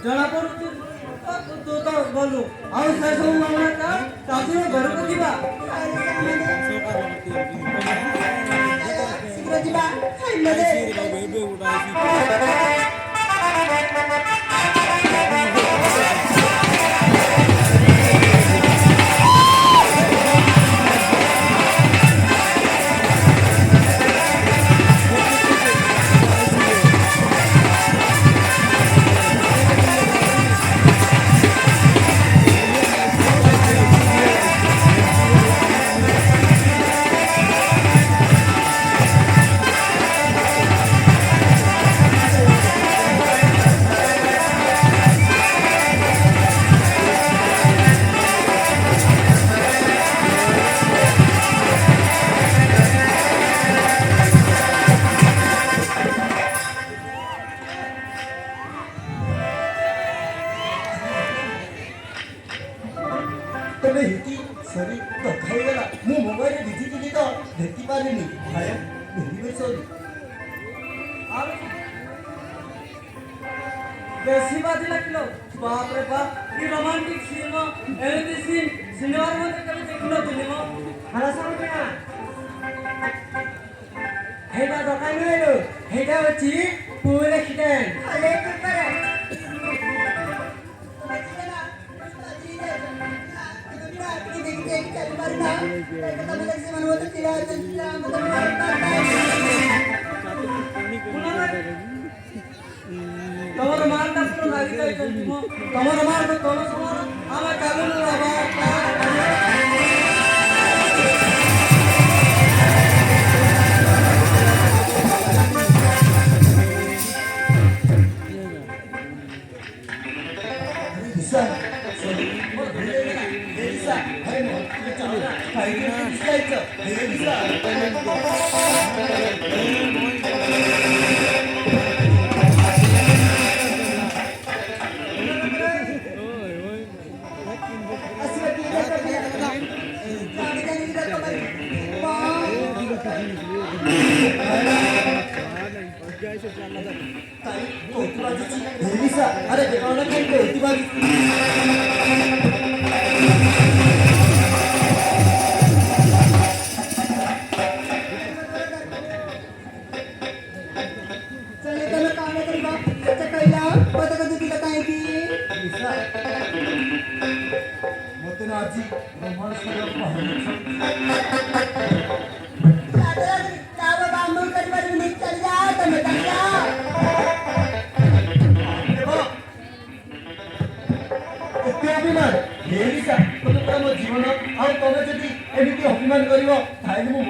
ଜଣା ପଡୁଛି ତୁ ତ ଗଲୁ ଆଉ ସେ ସବୁ ମାମଲା ତାକୁ ଘରକୁ ଯିବା ଶୀଘ୍ର ଯିବା ତମେ ହେଇକି ସରି କଥା ହେଇଗଲା ମୁଁ ମୋବାଇଲରେ ବିଜିଥିଲି ତ ଦେଖି ପାରିନି ଭାଇ ଭେରି ସରି ଆଉ ବେଶୀ ବାଜି ଲାଗିଲ ବାପ ରେ ବାପ କି ରୋମାଣ୍ଟିକ ସିନ୍ ଏମିତି ସିନ୍ ସିନେମାର ମধ্যে କେବେ ଦେଖିନଥିଲି ମ ହାରାସଣ କିଣା ହେଇଟା ଦୋକାନ ନୁହେଁ ହେଇଟା ଅଛି ପୁଅର ଆକ୍ସିଡେଣ୍ଟ ଆରେ କୁକର ତମର ମାଲଟା ପୁରା ଲାଗି ଯାଇଛନ୍ତି ମ ତମର ମାଲ ତ ତମ ସମାନ ଆମେ ଚାଲୁନୁ अरे देखा मत आज रोमांस ଅଭିମାନ ତମେ ମୋ ଜୀବନ ଆଉ ତମେ ଯଦି ଏମିତି ଅଭିମାନ କରିବ ତାହେଲେ ମୁଁ